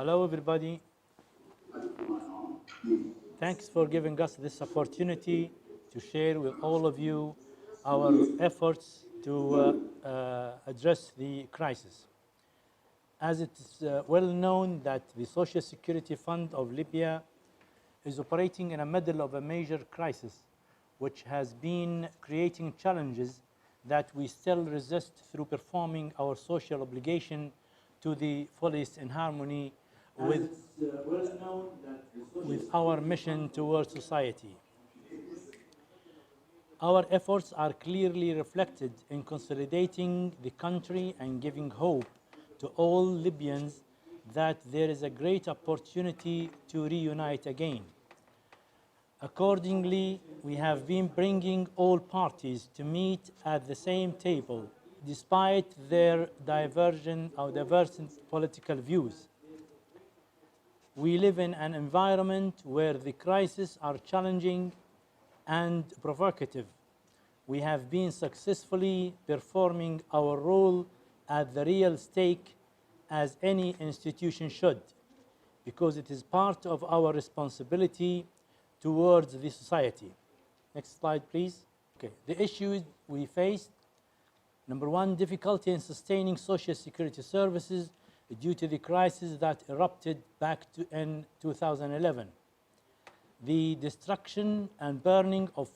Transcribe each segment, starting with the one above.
Hello, everybody. Thanks for giving us this opportunity to share with all of you our efforts to address the crisis. As it is well known that the Social Security Fund of Libya is operating in the middle of a major crisis, which has been creating challenges that we still resist through performing our social obligation to the fullest in harmony with our mission towards society. Our efforts are clearly reflected in consolidating the country and giving hope to all Libyans that there is a great opportunity to reunite again. Accordingly, we have been bringing all parties to meet at the same table, despite their divergent political views. We live in an environment where the crises are challenging and provocative. We have been successfully performing our role at the real stake as any institution should, because it is part of our responsibility towards the society. Next slide, please. Okay, the issues we faced. Number one, difficulty in sustaining social security services due to the crisis that erupted back in 2011. The destruction and burning of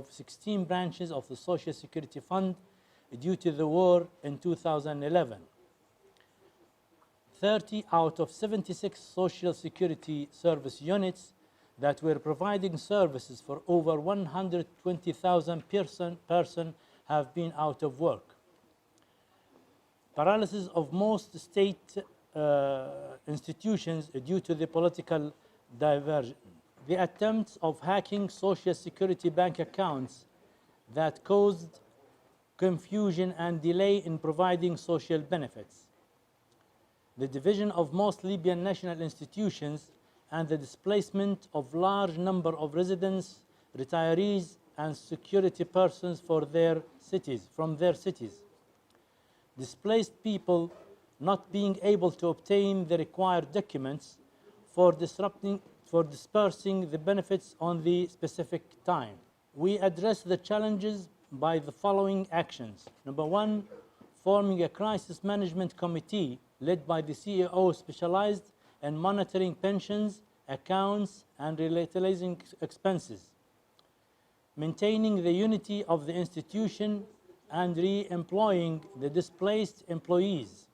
16 branches of the Social Security Fund due to the war in 2011. 30 out of 76 Social Security Service units that were providing services for over 120,000 persons have been out of work. Paralysis of most state institutions due to the political diversion. The attempts of hacking Social Security bank accounts that caused confusion and delay in providing social benefits. The division of most Libyan national institutions and the displacement of large number of residents, retirees, and security persons from their cities. Displaced people not being able to obtain the required documents for dispersing the benefits on the specific time. We address the challenges by the following actions. Number one, forming a crisis management committee led by the CEO specialized in monitoring pensions, accounts, and related expenses. Maintaining the unity of the institution and re-employing the displaced employees.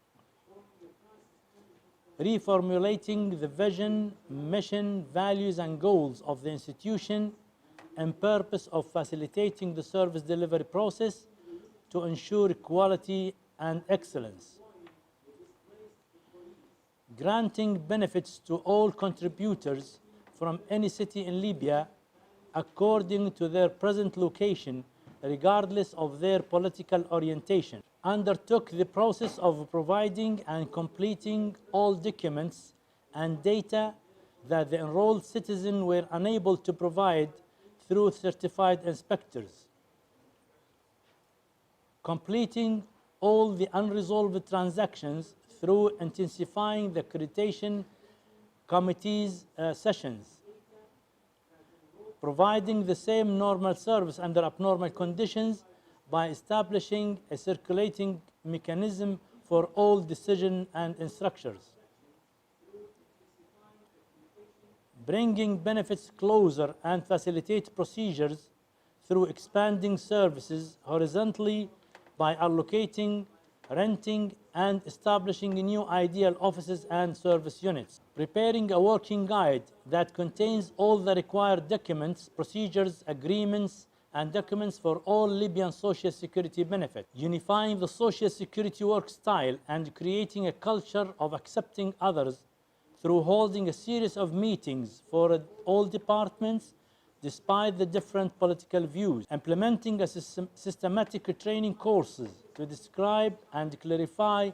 Reformulating the vision, mission, values, and goals of the institution in purpose of facilitating the service delivery process to ensure quality and excellence. Granting benefits to all contributors from any city in Libya according to their present location, regardless of their political orientation. Undertook the process of providing and completing all documents and data that the enrolled citizens were unable to provide through certified inspectors. Completing all the unresolved transactions through intensifying the accreditation committee's sessions. Providing the same normal service under abnormal conditions by establishing a circulating mechanism for all decisions and instructions. Bringing benefits closer and facilitate procedures through expanding services horizontally by allocating, renting, and establishing new ideal offices and service units. Preparing a working guide that contains all the required documents, procedures, agreements, and documents for all Libyan Social Security benefits. Unifying the Social Security work style and creating a culture of accepting others through holding a series of meetings for all departments despite the different political views. Implementing a systematic training courses to describe and clarify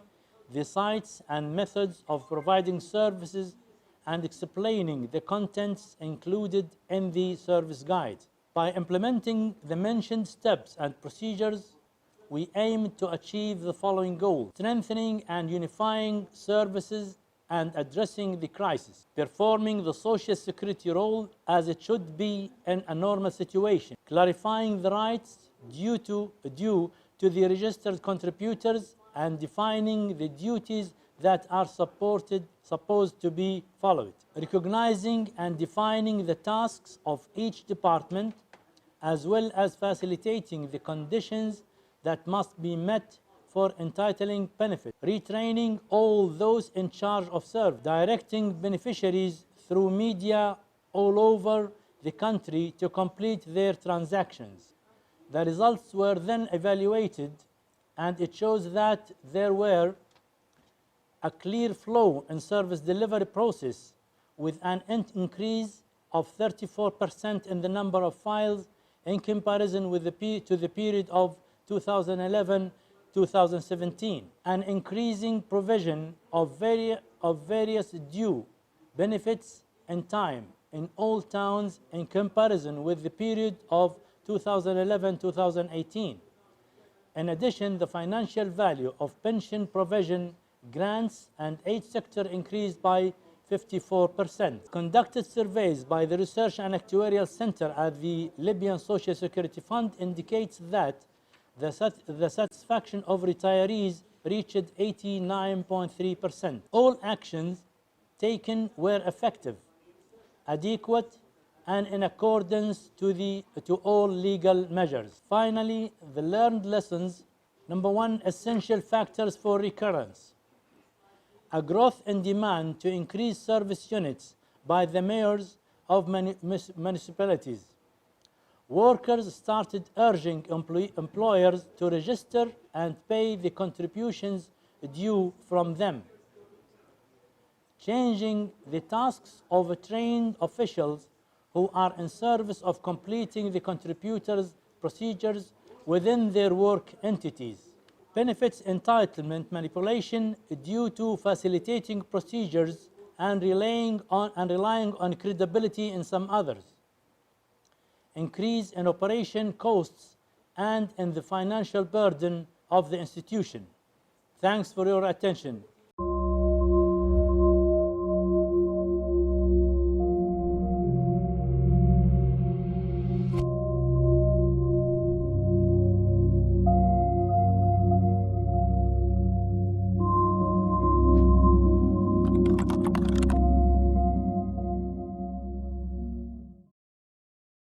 the sites and methods of providing services and explaining the contents included in the service guide. By implementing the mentioned steps and procedures, we aim to achieve the following goals: strengthening and unifying services and addressing the crisis, performing the social security role as it should be in a normal situation, clarifying the rights due to the registered contributors, and defining the duties that are supposed to be followed, recognizing and defining the tasks of each department, as well as facilitating the conditions that must be met for entitling benefits, retraining all those in charge of service, directing beneficiaries through media all over the country to complete their transactions. The results were then evaluated, and it shows that there were a clear flow in service delivery process with an increase of 34% in the number of files in comparison with the period of 2011-2017, an increasing provision of various due benefits in time in all towns in comparison with the period of 2011-2018. In addition, the financial value of pension provision grants and aid sector increased by 54%. Conducted surveys by the Research and Actuarial Center at the Libyan Social Security Fund indicates that the satisfaction of retirees reached 89.3%. All actions taken were effective, adequate, and in accordance to all legal measures. Finally, the learned lessons. Number one, essential factors for recurrence. A growth in demand to increase service units by the mayors of municipalities. Workers started urging employers to register and pay the contributions due from them. Changing the tasks of trained officials who are in service of completing the contributors' procedures within their work entities. Benefits entitlement manipulation due to facilitating procedures and relying on credibility in some others. Increase in operation costs and in the financial burden of the institution. Thanks for your attention.